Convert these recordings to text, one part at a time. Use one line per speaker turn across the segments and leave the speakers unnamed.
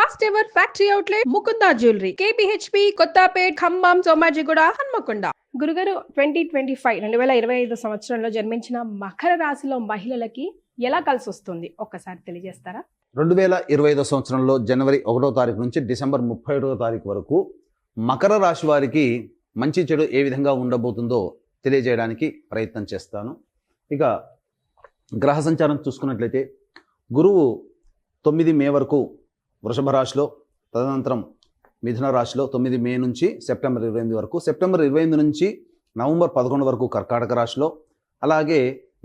First ever factory outlet Mukunda jewellery KPHB Kothapet Khammam Somajiguda Hanamkonda. గురుగారు 2025 సంవత్సరంలో జన్మించిన మకర రాశిలో మహిళలకి ఎలా కలిసి వస్తుంది ఒక్కసారి తెలియజేస్తారా?
2025 సంవత్సరంలో జనవరి 1వ తారీఖు నుంచి డిసెంబర్ 31వ తారీఖు వరకు మకర రాశి వారికి మంచి చెడు ఏ విధంగా ఉండబోతుందో తెలియజేయడానికి ప్రయత్నం చేస్తాను. ఇక గ్రహ సంచారం చూసుకున్నట్లయితే గురువు 9 మే వరకు వృషభ రాశిలో, తదనంతరం మిథున రాశిలో 9 మే నుంచి సెప్టెంబర్ 28 వరకు, సెప్టెంబర్ 28 నుంచి నవంబర్ 11 వరకు కర్కాటక రాశిలో, అలాగే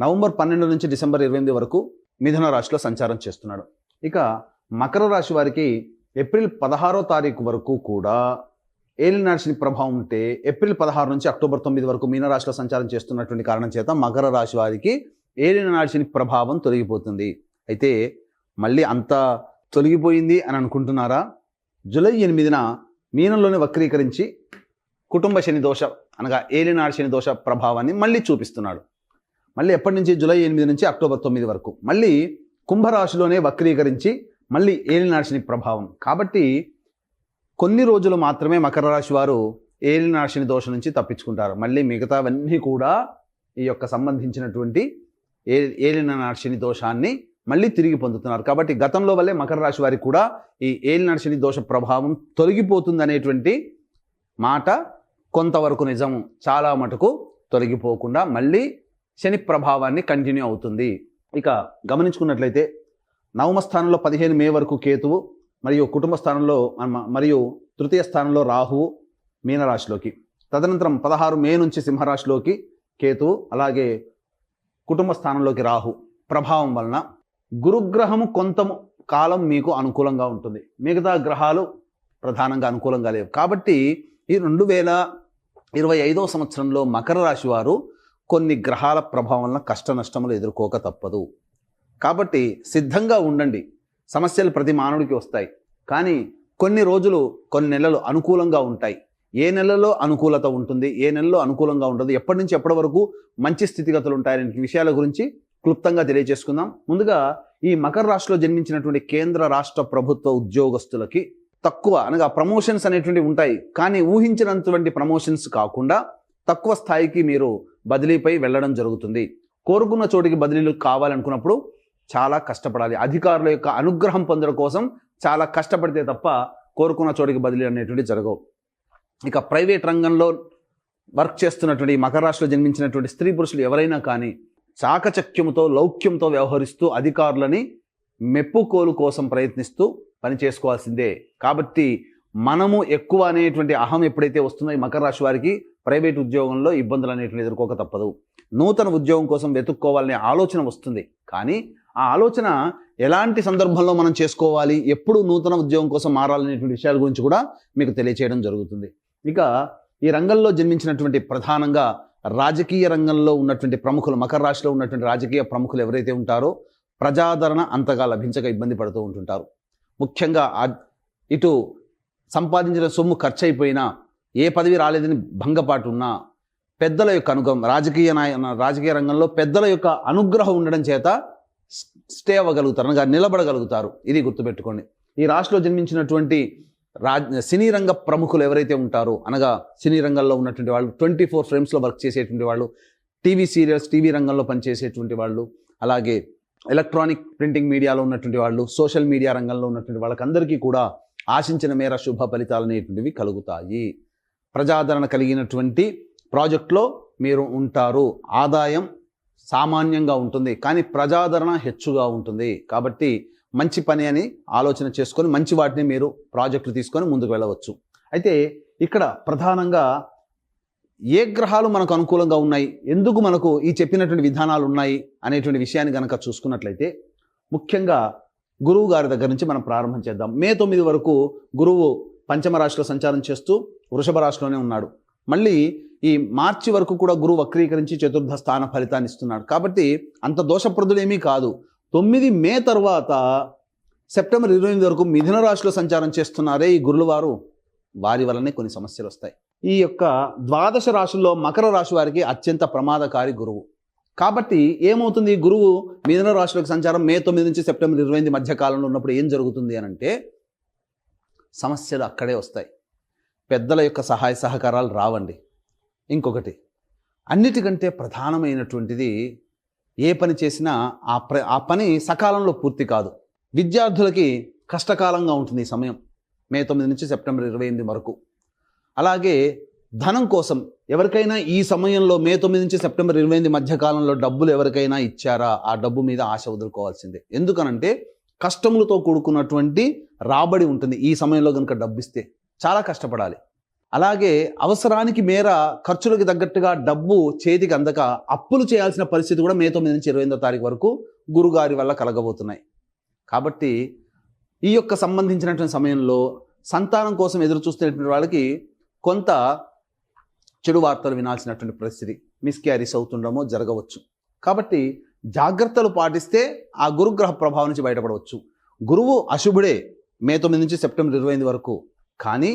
నవంబర్ 12 నుంచి డిసెంబర్ 28 వరకు మిథున రాశిలో సంచారం చేస్తున్నాడు. ఇక మకర రాశి వారికి ఏప్రిల్ 16వ తారీఖు వరకు కూడా ఏలినాటి శని ప్రభావం ఉంటే, ఏప్రిల్ 16 నుంచి అక్టోబర్ 9 వరకు మీనరాశిలో సంచారం చేస్తున్నటువంటి కారణం చేత మకర రాశి వారికి ఏలినాటి శని ప్రభావం తొలగిపోతుంది. అయితే మళ్ళీ అంత తొలగిపోయింది అని అనుకుంటున్నారా? జూలై 8న మీనంలోనే వక్రీకరించి కుటుంబ శని దోష అనగా ఏలినాటి శని దోష ప్రభావాన్ని మళ్ళీ చూపిస్తున్నాడు. మళ్ళీ ఎప్పటి నుంచి? జూలై 8 నుంచి అక్టోబర్ 9 వరకు మళ్ళీ కుంభరాశిలోనే వక్రీకరించి మళ్ళీ ఏలినాటి శని ప్రభావం. కాబట్టి కొన్ని రోజులు మాత్రమే మకర రాశి వారు ఏలినాటి శని దోషం నుంచి తప్పించుకుంటారు. మళ్ళీ మిగతావన్నీ కూడా ఈ యొక్క సంబంధించినటువంటి ఏలినాటి శని దోషాన్ని మళ్ళీ తిరిగి పొందుతున్నారు. కాబట్టి గతంలో వల్లే మకర రాశి వారికి కూడా ఈ ఏలినాటి శని దోష ప్రభావం తొలగిపోతుంది అనేటువంటి మాట కొంతవరకు నిజం, చాలా మటుకు తొలగిపోకుండా మళ్ళీ శని ప్రభావాన్ని కంటిన్యూ అవుతుంది. ఇక గమనించుకున్నట్లయితే నవమ స్థానంలో 15 మే వరకు కేతువు, మరియు కుటుంబ స్థానంలో మరియు తృతీయ స్థానంలో రాహువు మీనరాశిలోకి, తదనంతరం 16 మే నుంచి సింహరాశిలోకి కేతువు, అలాగే కుటుంబ స్థానంలోకి రాహు ప్రభావం వలన గురుగ్రహము కొంత కాలం మీకు అనుకూలంగా ఉంటుంది, మిగతా గ్రహాలు ప్రధానంగా అనుకూలంగా లేవు. కాబట్టి ఈ 2025 సంవత్సరంలో మకర రాశి వారు కొన్ని గ్రహాల ప్రభావం వలన కష్ట నష్టములు ఎదుర్కోక తప్పదు. కాబట్టి సిద్ధంగా ఉండండి. సమస్యలు ప్రతి మానవుడికి వస్తాయి, కానీ కొన్ని రోజులు, కొన్ని నెలలు అనుకూలంగా ఉంటాయి. ఏ నెలలో అనుకూలత ఉంటుంది, ఏ నెలలో అనుకూలంగా ఉండదు, ఎప్పటి నుంచి ఎప్పటి వరకు మంచి స్థితిగతులు ఉంటాయనే విషయాల గురించి క్లుప్తంగా తెలియజేసుకుందాం. ముందుగా ఈ మకర రాశిలో జన్మించినటువంటి కేంద్ర రాష్ట్ర ప్రభుత్వ ఉద్యోగస్తులకి తక్కువ అనగా ప్రమోషన్స్ అనేటువంటివి ఉంటాయి, కానీ ఊహించినటువంటి ప్రమోషన్స్ కాకుండా తక్కువ స్థాయికి మీరు బదిలీపై వెళ్ళడం జరుగుతుంది. కోరుకున్న చోటికి బదిలీలు కావాలనుకున్నప్పుడు చాలా కష్టపడాలి. అధికారుల యొక్క అనుగ్రహం పొందడం కోసం చాలా కష్టపడితే తప్ప కోరుకున్న చోటికి బదిలీ అనేటువంటి జరగవు. ఇక ప్రైవేట్ రంగంలో వర్క్ చేస్తున్నటువంటి మకర రాశిలో జన్మించినటువంటి స్త్రీ పురుషులు ఎవరైనా కానీ చాకచక్యముతో, లౌక్యంతో వ్యవహరిస్తూ అధికారులని మెప్పుకోలు కోసం ప్రయత్నిస్తూ పని చేసుకోవాల్సిందే. కాబట్టి మనము ఎక్కువ అనేటువంటి అహం ఎప్పుడైతే వస్తుందో ఈ మకర రాశి వారికి ప్రైవేట్ ఉద్యోగంలో ఇబ్బందులు అనేటువంటి ఎదుర్కోక తప్పదు. నూతన ఉద్యోగం కోసం వెతుక్కోవాలనే ఆలోచన వస్తుంది, కానీ ఆ ఆలోచన ఎలాంటి సందర్భంలో మనం చేసుకోవాలి, ఎప్పుడు నూతన ఉద్యోగం కోసం మారాలనేటువంటి విషయాల గురించి కూడా మీకు తెలియచేయడం జరుగుతుంది. ఇక ఈ రంగంలో జన్మించినటువంటి ప్రధానంగా రాజకీయ రంగంలో ఉన్నటువంటి ప్రముఖులు, మకర రాశిలో ఉన్నటువంటి రాజకీయ ప్రముఖులు ఎవరైతే ఉంటారో ప్రజాదరణ అంతగా లభించక ఇబ్బంది పడుతూ ఉంటుంటారు. ముఖ్యంగా ఇటు సంపాదించిన సొమ్ము ఖర్చు అయిపోయినా, ఏ పదవి రాలేదని భంగపాటు ఉన్నా, పెద్దల యొక్క అనుగ్రహం, రాజకీయ రంగంలో పెద్దల యొక్క అనుగ్రహం ఉండడం చేత స్టే అవ్వగలుగుతారు, అనగా నిలబడగలుగుతారు. ఇది గుర్తుపెట్టుకోండి. ఈ రాశిలో జన్మించినటువంటి సినీ రంగ ప్రముఖులు ఎవరైతే ఉంటారో, అనగా సినీ రంగంలో ఉన్నటువంటి వాళ్ళు, 24 ఫ్రేమ్స్లో వర్క్ చేసేటువంటి వాళ్ళు, టీవీ సీరియల్స్, టీవీ రంగంలో పనిచేసేటువంటి వాళ్ళు, అలాగే ఎలక్ట్రానిక్ ప్రింటింగ్ మీడియాలో ఉన్నటువంటి వాళ్ళు, సోషల్ మీడియా రంగంలో ఉన్నటువంటి వాళ్ళకందరికీ కూడా ఆశించిన మేర శుభ ఫలితాలు అనేటువంటివి కలుగుతాయి. ప్రజాదరణ కలిగినటువంటి ప్రాజెక్టులో మీరు ఉంటారు. ఆదాయం సామాన్యంగా ఉంటుంది, కానీ ప్రజాదరణ హెచ్చుగా ఉంటుంది. కాబట్టి మంచి పని అని ఆలోచన చేసుకొని మంచి వాటిని మీరు ప్రాజెక్టులు తీసుకొని ముందుకు వెళ్ళవచ్చు. అయితే ఇక్కడ ప్రధానంగా ఏ గ్రహాలు మనకు అనుకూలంగా ఉన్నాయి, ఎందుకు మనకు ఈ చెప్పినటువంటి విధానాలు ఉన్నాయి అనేటువంటి విషయాన్ని కనుక చూసుకున్నట్లయితే, ముఖ్యంగా గురువు గారి దగ్గర నుంచి మనం ప్రారంభం చేద్దాం. మే 9 వరకు గురువు పంచమ రాశిలో సంచారం చేస్తూ వృషభ రాశిలోనే ఉన్నాడు. మళ్ళీ ఈ మార్చి వరకు కూడా గురువు వక్రీకరించి చతుర్థ స్థాన ఫలితాన్ని ఇస్తున్నాడు. కాబట్టి అంత దోషప్రదుడేమీ కాదు. 9 మే తర్వాత సెప్టెంబర్ 28 వరకు మిథున రాశిలో సంచారం చేస్తున్నారే ఈ గురుల వారు, వారి వల్లనే కొన్ని సమస్యలు వస్తాయి. ఈ యొక్క ద్వాదశ రాశుల్లో మకర రాశి వారికి అత్యంత ప్రమాదకారి గురువు. కాబట్టి ఏమవుతుంది, గురువు మిథున రాశిలోకి సంచారం మే 9 నుంచి సెప్టెంబర్ 28 మధ్య కాలంలో ఉన్నప్పుడు ఏం జరుగుతుంది అని అంటే, సమస్యలు అక్కడే వస్తాయి. పెద్దల యొక్క సహాయ సహకారాలు రావండి. ఇంకొకటి, అన్నిటికంటే ప్రధానమైనటువంటిది, ఏ పని చేసినా ఆ పని సకాలంలో పూర్తి కాదు. విద్యార్థులకి కష్టకాలంగా ఉంటుంది ఈ సమయం, మే 9 నుంచి సెప్టెంబర్ 28 వరకు. అలాగే ధనం కోసం ఎవరికైనా ఈ సమయంలో మే 9 నుంచి సెప్టెంబర్ 28 మధ్య కాలంలో డబ్బులు ఎవరికైనా ఇచ్చారా, ఆ డబ్బు మీద ఆశ వదులుకోవాల్సిందే. ఎందుకనంటే కష్టములతో కూడుకున్నటువంటి రాబడి ఉంటుంది. ఈ సమయంలో కనుక డబ్బు ఇస్తే చాలా కష్టపడాలి. అలాగే అవసరానికి మేర ఖర్చులకు తగ్గట్టుగా డబ్బు చేతికి అందక అప్పులు చేయాల్సిన పరిస్థితి కూడా మే 9 నుంచి 28వ తారీఖు వరకు గురుగారి వల్ల కలగబోతున్నాయి. కాబట్టి ఈ యొక్క సంబంధించినటువంటి సమయంలో సంతానం కోసం ఎదురు చూస్తున్నటువంటి వాళ్ళకి కొంత చెడు వార్తలు వినాల్సినటువంటి పరిస్థితి, మిస్క్యారీస్ అవుతుండమో జరగవచ్చు. కాబట్టి జాగ్రత్తలు పాటిస్తే ఆ గురుగ్రహ ప్రభావం నుంచి బయటపడవచ్చు. గురువు అశుభుడే మే 9 నుంచి సెప్టెంబర్ 28 వరకు. కానీ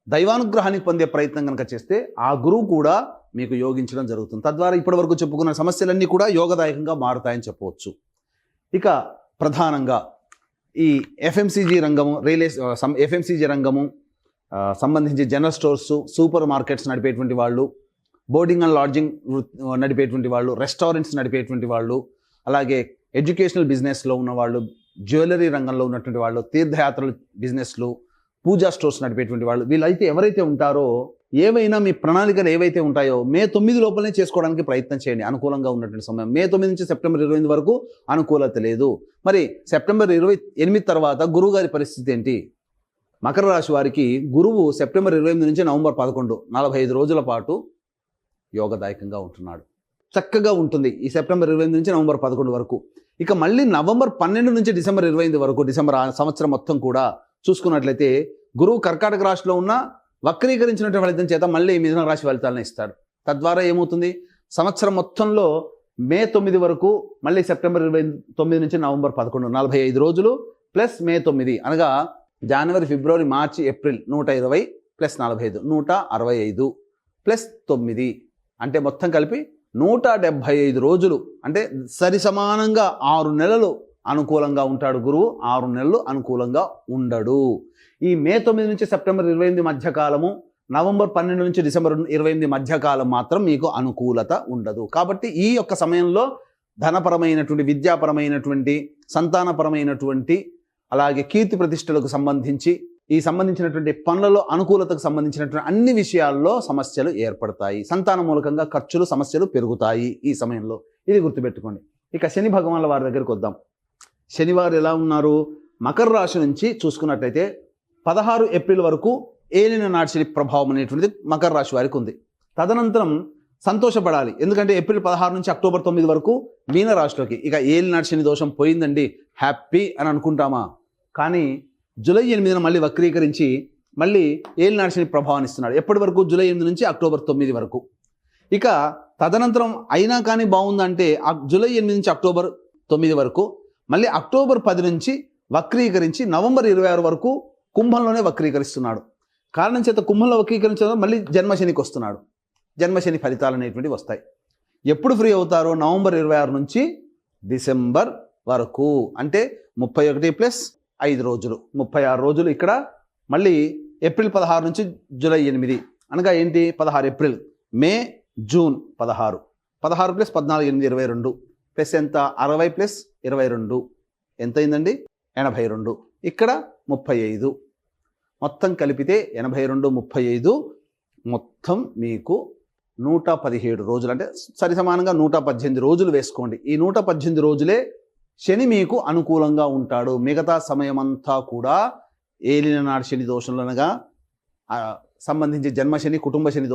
దైవానుగ్రహానికి పొందే ప్రయత్నం కనుక చేస్తే ఆ గురువు కూడా మీకు యోగించడం జరుగుతుంది. తద్వారా ఇప్పటి వరకు చెప్పుకున్న సమస్యలన్నీ కూడా యోగదాయకంగా మారుతాయని చెప్పవచ్చు. ఇక ప్రధానంగా ఈ ఎఫ్ఎంసీజీ రంగము, ఎఫ్ఎంసీజీ రంగము సంబంధించి జనరల్ స్టోర్స్, సూపర్ మార్కెట్స్ నడిపేటువంటి వాళ్ళు, బోర్డింగ్ అండ్ లాడ్జింగ్ నడిపేటువంటి వాళ్ళు, రెస్టారెంట్స్ నడిపేటువంటి వాళ్ళు, అలాగే ఎడ్యుకేషనల్ బిజినెస్లో ఉన్నవాళ్ళు, జ్యువెలరీ రంగంలో ఉన్నటువంటి వాళ్ళు, తీర్థయాత్రలు బిజినెస్లు, పూజా స్టోర్స్ నడిపేటువంటి వాళ్ళు, వీళ్ళైతే ఎవరైతే ఉంటారో ఏవైనా మీ ప్రణాళికలు ఏవైతే ఉంటాయో మే 9 లోపలనే చేసుకోవడానికి ప్రయత్నం చేయండి. అనుకూలంగా ఉన్నటువంటి సమయం మే 9 నుంచి సెప్టెంబర్ 28 వరకు అనుకూలత లేదు. మరి సెప్టెంబర్ 28 తర్వాత గురువు గారి పరిస్థితి ఏంటి? మకర రాశి వారికి గురువు సెప్టెంబర్ 28 నుంచి నవంబర్ 11 45 రోజుల పాటు యోగదాయకంగా ఉంటున్నాడు. చక్కగా ఉంటుంది ఈ సెప్టెంబర్ 28 నుంచి నవంబర్ 11 వరకు. ఇక మళ్ళీ నవంబర్ 12 నుంచి డిసెంబర్ 25 వరకు, డిసెంబర్ సంవత్సరం మొత్తం కూడా చూసుకున్నట్లయితే గురువు కర్కాటక రాశిలో ఉన్న వక్రీకరించినటువంటి ఫలితం చేత మళ్ళీ మిథున రాశి ఫలితాలను ఇస్తాడు. తద్వారా ఏమవుతుంది, సంవత్సరం మొత్తంలో మే 9 వరకు, మళ్ళీ సెప్టెంబర్ 29 నుంచి నవంబర్ 11 45 రోజులు ప్లస్ మే 9 అనగా జనవరి, ఫిబ్రవరి, మార్చి, ఏప్రిల్ 120 ప్లస్ 45 165 ప్లస్ 9 అంటే మొత్తం కలిపి 175 రోజులు. అంటే సరి సమానంగా 6 నెలలు అనుకూలంగా ఉంటాడు గురువు, 6 నెలలు అనుకూలంగా ఉండడు. ఈ మే 9 నుంచి సెప్టెంబర్ 28 మధ్యకాలము, నవంబర్ 12 నుంచి డిసెంబర్ 28 మధ్యకాలం మాత్రం మీకు అనుకూలత ఉండదు. కాబట్టి ఈ యొక్క సమయంలో ధనపరమైనటువంటి, విద్యాపరమైనటువంటి, సంతానపరమైనటువంటి, అలాగే కీర్తి ప్రతిష్టలకు సంబంధించి ఈ సంబంధించినటువంటి పనులలో అనుకూలతకు సంబంధించినటువంటి అన్ని విషయాల్లో సమస్యలు ఏర్పడతాయి. సంతాన మూలకంగా ఖర్చులు, సమస్యలు పెరుగుతాయి ఈ సమయంలో. ఇది గుర్తుపెట్టుకోండి. ఇక శని భగవాన్ల వారి దగ్గరికి వద్దాం. శనివారు ఎలా ఉన్నారు? మకర రాశి నుంచి చూసుకున్నట్లయితే 16 ఏప్రిల్ వరకు ఏలిన నాటి ప్రభావం అనేటువంటిది మకర రాశి వారికి ఉంది. తదనంతరం సంతోషపడాలి, ఎందుకంటే ఏప్రిల్ 16 నుంచి అక్టోబర్ 9 వరకు మీన రాశిలోకి ఇక ఏలినాటి శని దోషం పోయిందండి, హ్యాపీ అని అనుకుంటామా? కానీ జూలై 8న మళ్ళీ వక్రీకరించి మళ్ళీ ఏలినాటి శని ప్రభావాన్ని ఇస్తున్నాడు. ఎప్పటి వరకు? జూలై 8 నుంచి అక్టోబర్ 9 వరకు. ఇక తదనంతరం అయినా కానీ బాగుందంటే జూలై 8 నుంచి అక్టోబర్ 9 వరకు, మళ్ళీ అక్టోబర్ 10 నుంచి వక్రీకరించి నవంబర్ 26 వరకు కుంభంలోనే వక్రీకరిస్తున్నాడు. కారణం చేత కుంభంలో వక్రీకరించడం మళ్ళీ జన్మశనికి వస్తున్నాడు. జన్మశని ఫలితాలు అనేటువంటివి వస్తాయి. ఎప్పుడు ఫ్రీ అవుతారో? నవంబర్ 26 నుంచి డిసెంబర్ వరకు, అంటే 31 ప్లస్ 5 రోజులు 36 రోజులు. ఇక్కడ మళ్ళీ ఏప్రిల్ 16 నుంచి జూలై 8 అనగా ఏంటి? 16 ఏప్రిల్, మే, జూన్ 16 16 ప్లస్ 14 8 22 ప్లస్ ఎంత? 60 ప్లస్ 22 ఎంత అయిందండి? 82. ఇక్కడ 35, మొత్తం కలిపితే 82 35 మొత్తం మీకు 117 రోజులు, అంటే సరి సమానంగా 118 రోజులు వేసుకోండి. ఈ 118 రోజులే శని మీకు అనుకూలంగా ఉంటాడు. మిగతా సమయమంతా కూడా ఏలిన నాటి శని దోషంలోనగా సంబంధించి జన్మశని, కుటుంబ శని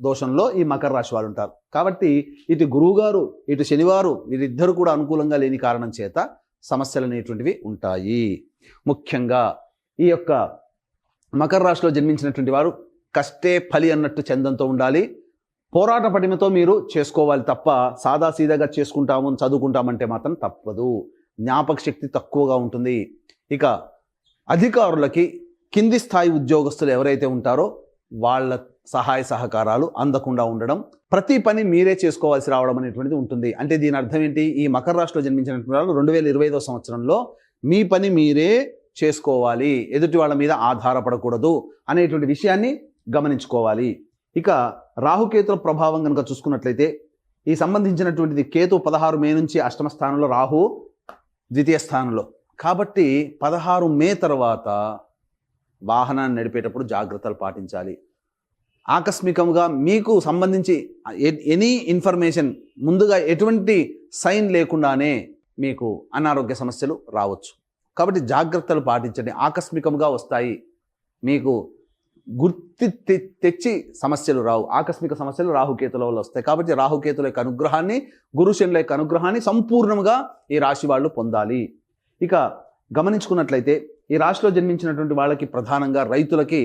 దోషంలో ఈ మకర రాశి వాళ్ళు ఉంటారు. కాబట్టి ఇటు గురువుగారు, ఇటు శనివారు వీరిద్దరు కూడా అనుకూలంగా లేని కారణం చేత సమస్యలు అనేటువంటివి ఉంటాయి. ముఖ్యంగా ఈ యొక్క మకర రాశిలో జన్మించినటువంటి వారు కష్టే ఫలి అన్నట్టు చందంతో ఉండాలి. పోరాట పటిమతో మీరు చేసుకోవాలి తప్ప సాదాసీదాగా చేసుకుంటాము, చదువుకుంటామంటే మాత్రం తప్పదు. జ్ఞాపక శక్తి తక్కువగా ఉంటుంది. ఇక అధికారులకి, కింది స్థాయి ఉద్యోగస్తులు ఎవరైతే ఉంటారో వాళ్ళ సహాయ సహకారాలు అందకుండా ఉండడం, ప్రతి పని మీరే చేసుకోవాల్సి రావడం అనేటువంటిది ఉంటుంది. అంటే దీని అర్థం ఏంటి? ఈ మకర రాశిలో జన్మించినటువంటి వాళ్ళు 2025వ సంవత్సరంలో మీ పని మీరే చేసుకోవాలి, ఎదుటి వాళ్ళ మీద ఆధారపడకూడదు అనేటువంటి విషయాన్ని గమనించుకోవాలి. ఇక రాహుకేతుల ప్రభావం కనుక చూసుకున్నట్లయితే ఈ సంబంధించినటువంటిది కేతు 16 మే నుంచి అష్టమ స్థానంలో, రాహు ద్వితీయ స్థానంలో. కాబట్టి 16 మే తర్వాత వాహనాన్ని నడిపేటప్పుడు జాగ్రత్తలు పాటించాలి. ఆకస్మికంగా మీకు సంబంధించి ఎనీ ఇన్ఫర్మేషన్ ముందుగా ఎటువంటి సైన్ లేకుండానే మీకు అనారోగ్య సమస్యలు రావచ్చు. కాబట్టి జాగ్రత్తలు పాటించండి. ఆకస్మికంగా వస్తాయి, మీకు గుర్తి తెచ్చి సమస్యలు రావు. ఆకస్మిక సమస్యలు రాహుకేతుల వల్ల వస్తాయి. కాబట్టి రాహుకేతుల యొక్క అనుగ్రహాన్ని, గురుశనుల యొక్క అనుగ్రహాన్ని సంపూర్ణంగా ఈ రాశి వాళ్ళు పొందాలి. ఇక గమనించుకున్నట్లయితే ఈ రాశిలో జన్మించినటువంటి వాళ్ళకి ప్రధానంగా రైతులకి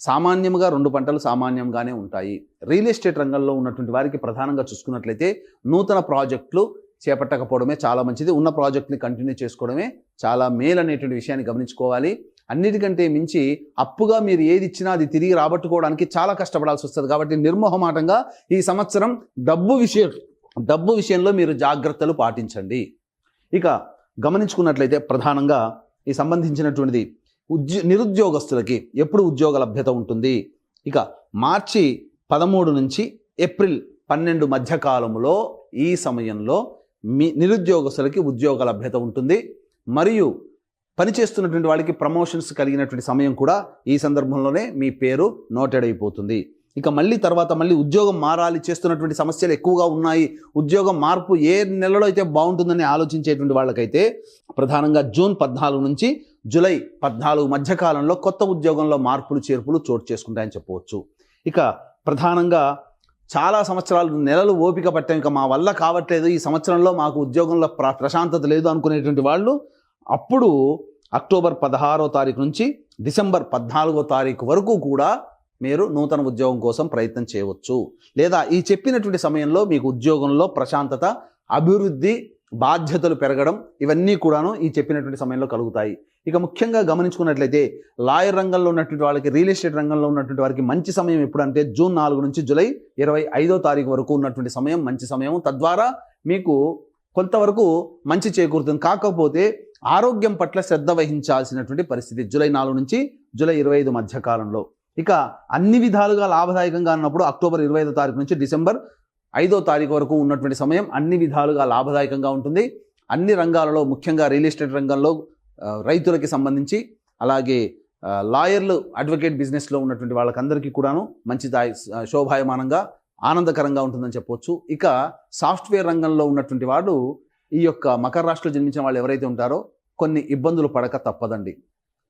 సామాన్యంగా 2 పంటలు సామాన్యంగానే ఉంటాయి. రియల్ ఎస్టేట్ రంగంలో ఉన్నటువంటి వారికి ప్రధానంగా చూసుకున్నట్లయితే నూతన ప్రాజెక్టులు చేపట్టకపోవడమే చాలా మంచిది. ఉన్న ప్రాజెక్ట్ని కంటిన్యూ చేసుకోవడమే చాలా మేలు అనేటువంటి విషయాన్ని గమనించుకోవాలి. అన్నిటికంటే మించి అప్పుగా మీరు ఏది ఇచ్చినా అది తిరిగి రాబట్టుకోవడానికి చాలా కష్టపడాల్సి వస్తుంది. కాబట్టి నిర్మోహమాటంగా ఈ సంవత్సరం డబ్బు విషయంలో మీరు జాగ్రత్తలు పాటించండి. ఇక గమనించుకున్నట్లయితే ప్రధానంగా ఈ సంబంధించినటువంటిది నిరుద్యోగస్తులకి ఎప్పుడు ఉద్యోగ లభ్యత ఉంటుంది. ఇక మార్చి 13 నుంచి ఏప్రిల్ 12 మధ్య కాలంలో ఈ సమయంలో మీ నిరుద్యోగస్తులకి ఉద్యోగ లభ్యత ఉంటుంది. మరియు పనిచేస్తున్నటువంటి వాళ్ళకి ప్రమోషన్స్ కలిగినటువంటి సమయం కూడా ఈ సందర్భంలోనే మీ పేరు నోటెడ్ అయిపోతుంది. ఇక తర్వాత మళ్ళీ ఉద్యోగం మారాలి, చేస్తున్నటువంటి సమస్యలు ఎక్కువగా ఉన్నాయి, ఉద్యోగం మార్పు ఏ నెలలో అయితే బాగుంటుందని ఆలోచించేటువంటి వాళ్ళకైతే ప్రధానంగా జూన్ 14 నుంచి జూలై 14 మధ్య కాలంలో కొత్త ఉద్యోగంలో మార్పులు చేర్పులు చోటు చేసుకుంటాయని చెప్పవచ్చు. ఇక ప్రధానంగా చాలా సంవత్సరాలు నెలలు ఓపిక పట్టాం, ఇక మా వల్ల కావట్లేదు, ఈ సంవత్సరంలో మాకు ఉద్యోగంలో ప్రశాంతత లేదు అనుకునేటువంటి వాళ్ళు అప్పుడు అక్టోబర్ 16వ తారీఖు నుంచి డిసెంబర్ 14వ తారీఖు వరకు కూడా మీరు నూతన ఉద్యోగం కోసం ప్రయత్నం చేయవచ్చు. లేదా ఈ చెప్పినటువంటి సమయంలో మీకు ఉద్యోగంలో ప్రశాంతత, అభివృద్ధి, బాధ్యతలు పెరగడం ఇవన్నీ కూడాను ఈ చెప్పినటువంటి సమయంలో కలుగుతాయి. ఇక ముఖ్యంగా గమనించుకున్నట్లయితే లాయర్ రంగంలో ఉన్నటువంటి వాళ్ళకి, రియల్ ఎస్టేట్ రంగంలో ఉన్నటువంటి వారికి మంచి సమయం ఎప్పుడంటే జూన్ 4 నుంచి జూలై 25వ తారీఖు వరకు ఉన్నటువంటి సమయం మంచి సమయం. తద్వారా మీకు కొంతవరకు మంచి చేకూరుతుంది. కాకపోతే ఆరోగ్యం పట్ల శ్రద్ధ వహించాల్సినటువంటి పరిస్థితి జూలై 4 నుంచి జూలై 25 మధ్య కాలంలో. ఇక అన్ని విధాలుగా లాభదాయకంగా ఉన్నప్పుడు అక్టోబర్ 25వ తారీఖు నుంచి డిసెంబర్ 5వ తారీఖు వరకు ఉన్నటువంటి సమయం అన్ని విధాలుగా లాభదాయకంగా ఉంటుంది. అన్ని రంగాలలో ముఖ్యంగా రియల్ ఎస్టేట్ రంగంలో రైతులకి సంబంధించి, అలాగే లాయర్లు, అడ్వకేట్ బిజినెస్లో ఉన్నటువంటి వాళ్ళకందరికీ కూడాను మంచి శోభాయమానంగా ఆనందకరంగా ఉంటుందని చెప్పవచ్చు. ఇక సాఫ్ట్వేర్ రంగంలో ఉన్నటువంటి వాడు ఈ యొక్క మకర రాశిలో జన్మించిన వాళ్ళు ఎవరైతే ఉంటారో కొన్ని ఇబ్బందులు పడక తప్పదండి.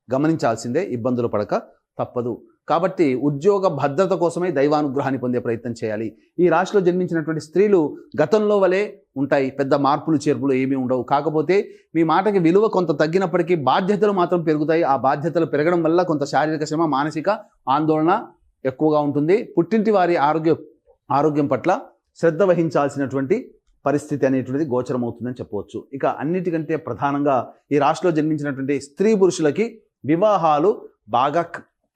గమనించాల్సిందే, ఇబ్బందులు పడక తప్పదు. కాబట్టి ఉద్యోగ భద్రత కోసమే దైవానుగ్రహాన్ని పొందే ప్రయత్నం చేయాలి. ఈ రాశిలో జన్మించినటువంటి స్త్రీలు గతంలో వలె ఉంటాయి, పెద్ద మార్పులు చేర్పులు ఏమీ ఉండవు. కాకపోతే మీ మాటకి విలువ కొంత తగ్గినప్పటికీ బాధ్యతలు మాత్రం పెరుగుతాయి. ఆ బాధ్యతలు పెరగడం వల్ల కొంత శారీరక శ్రమ, మానసిక ఆందోళన ఎక్కువగా ఉంటుంది. పుట్టింటి వారి ఆరోగ్యం పట్ల శ్రద్ధ వహించాల్సినటువంటి పరిస్థితి అనేటువంటిది గోచరమవుతుందని చెప్పవచ్చు. ఇక అన్నిటికంటే ప్రధానంగా ఈ రాశిలో జన్మించినటువంటి స్త్రీ పురుషులకి వివాహాలు బాగా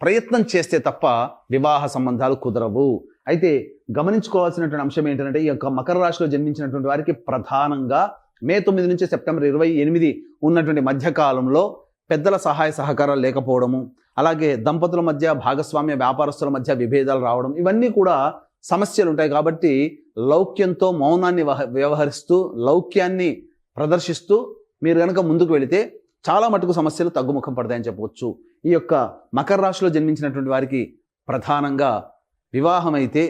ప్రయత్నం చేస్తే తప్ప వివాహ సంబంధాలు కుదరవు. అయితే గమనించుకోవాల్సినటువంటి అంశం ఏంటంటే ఈ యొక్క మకర రాశిలో జన్మించినటువంటి వారికి ప్రధానంగా మే 9 నుంచి సెప్టెంబర్ 28 ఉన్నటువంటి మధ్యకాలంలో పెద్దల సహాయ సహకారాలు లేకపోవడము, అలాగే దంపతుల మధ్య, భాగస్వామ్య వ్యాపారస్తుల మధ్య విభేదాలు రావడం, ఇవన్నీ కూడా సమస్యలు ఉంటాయి. కాబట్టి లౌక్యంతో మౌనాన్ని వ్యవహరిస్తూ, లౌక్యాన్ని ప్రదర్శిస్తూ మీరు కనుక ముందుకు వెళితే చాలా మటుకు సమస్యలు తగ్గుముఖం పడతాయని చెప్పవచ్చు. ఈ యొక్క మకర రాశిలో జన్మించినటువంటి వారికి ప్రధానంగా వివాహం అయితే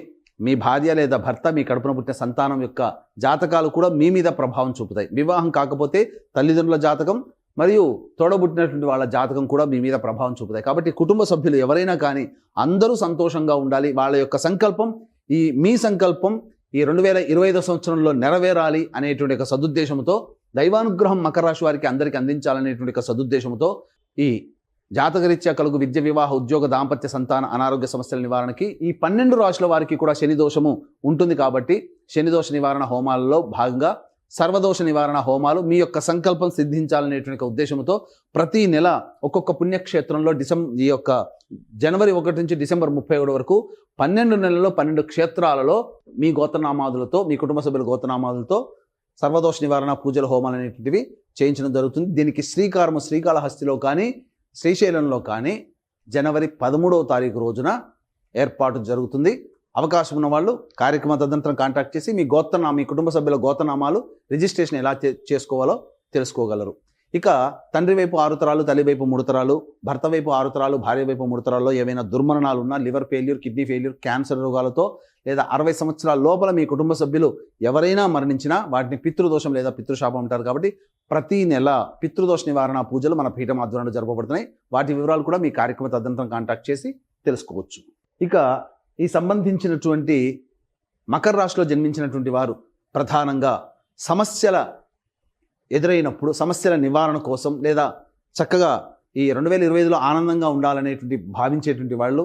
మీ భార్య లేదా భర్త, మీ కడుపున పుట్టిన సంతానం యొక్క జాతకాలు కూడా మీ మీద ప్రభావం చూపుతాయి. వివాహం కాకపోతే తల్లిదండ్రుల జాతకం మరియు తోడబుట్టినటువంటి వాళ్ళ జాతకం కూడా మీ మీద ప్రభావం చూపుతాయి. కాబట్టి కుటుంబ సభ్యులు ఎవరైనా కానీ అందరూ సంతోషంగా ఉండాలి. వాళ్ళ యొక్క సంకల్పం, మీ సంకల్పం ఈ 2025 సంవత్సరంలో నెరవేరాలి అనేటువంటి ఒక సదుద్దేశంతో, దైవానుగ్రహం మకర రాశి వారికి అందరికీ అందించాలనేటువంటి ఒక సదుద్దేశంతో ఈ జాతకరీత్యా కలుగు విద్య, వివాహ, ఉద్యోగ, దాంపత్య, సంతాన, అనారోగ్య సమస్యల నివారణకి ఈ 12 రాశుల వారికి కూడా శని దోషము ఉంటుంది. కాబట్టి శని దోష నివారణ హోమాలలో భాగంగా సర్వదోష నివారణ హోమాలు మీ యొక్క సంకల్పం సిద్ధించాలనేటువంటి ఉద్దేశంతో ప్రతి నెల ఒక్కొక్క పుణ్యక్షేత్రంలో ఈ యొక్క జనవరి 1 నుంచి డిసెంబర్ 31 వరకు 12 నెలల్లో 12 క్షేత్రాలలో మీ గోత్రనామాదులతో, మీ కుటుంబ సభ్యుల గోత్రనామాదులతో సర్వదోష నివారణ పూజల హోమాలు అనేటువంటివి చేయించడం జరుగుతుంది. దీనికి శ్రీకాళహస్తిలో కానీ శ్రీశైలంలో కానీ జనవరి 13వ తారీఖు రోజున ఏర్పాటు జరుగుతుంది. అవకాశం ఉన్న వాళ్ళు కార్యక్రమ తదనంతరం కాంటాక్ట్ చేసి మీ కుటుంబ సభ్యుల గోత్రనామాలు రిజిస్ట్రేషన్ ఎలా చేసుకోవాలో తెలుసుకోగలరు. ఇక తండ్రి వైపు 6 తరాలు, తల్లి వైపు 3 తరాలు, భర్త వైపు 6 తరాలు, భార్య వైపు 3 తరాల్లో ఏవైనా దుర్మరణాలు ఉన్నా, liver failure, kidney failure, cancer రోగాలతో లేదా 60 సంవత్సరాల లోపల మీ కుటుంబ సభ్యులు ఎవరైనా మరణించినా వాటిని పితృదోషం లేదా పితృశాపం అంటారు. కాబట్టి ప్రతి నెల పితృదోష నివారణ పూజలు మన పీఠం ఆధ్వర్యంలో జరపబడుతున్నాయి. వాటి వివరాలు కూడా మీ కార్యక్రమ తదనంతరం కాంటాక్ట్ చేసి తెలుసుకోవచ్చు. ఇక ఈ సంబంధించినటువంటి మకర రాశిలో జన్మించినటువంటి వారు ప్రధానంగా సమస్యల ఎదురైనప్పుడు సమస్యల నివారణ కోసం లేదా చక్కగా ఈ 2025లో ఆనందంగా ఉండాలనేటువంటి భావించేటువంటి వాళ్ళు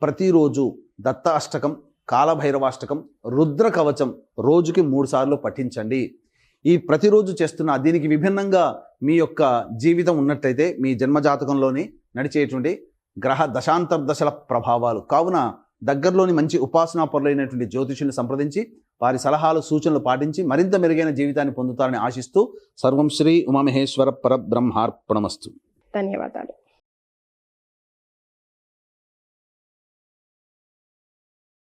ప్రతిరోజు దత్త అష్టకం, కాలభైరవాష్టకం, రుద్ర కవచం రోజుకి 3 సార్లు పఠించండి. ఈ ప్రతిరోజు చేస్తున్న దీనికి విభిన్నంగా మీ యొక్క జీవితం ఉన్నట్లయితే మీ జన్మజాతకంలోని నడిచేటువంటి గ్రహ దశాంతర్దశల ప్రభావాలు కావున దగ్గరలోని మంచి ఉపాసనా పరులైనటువంటి జ్యోతిషుని సంప్రదించి వారి సలహాలు సూచనలు పాటించి మరింత మెరుగైన జీవితాన్ని పొందుతారని ఆశిస్తూ సర్వం శ్రీ ఉమామహేశ్వర పరబ్రహ్మార్పణమస్తు.
ధన్యవాదాలు.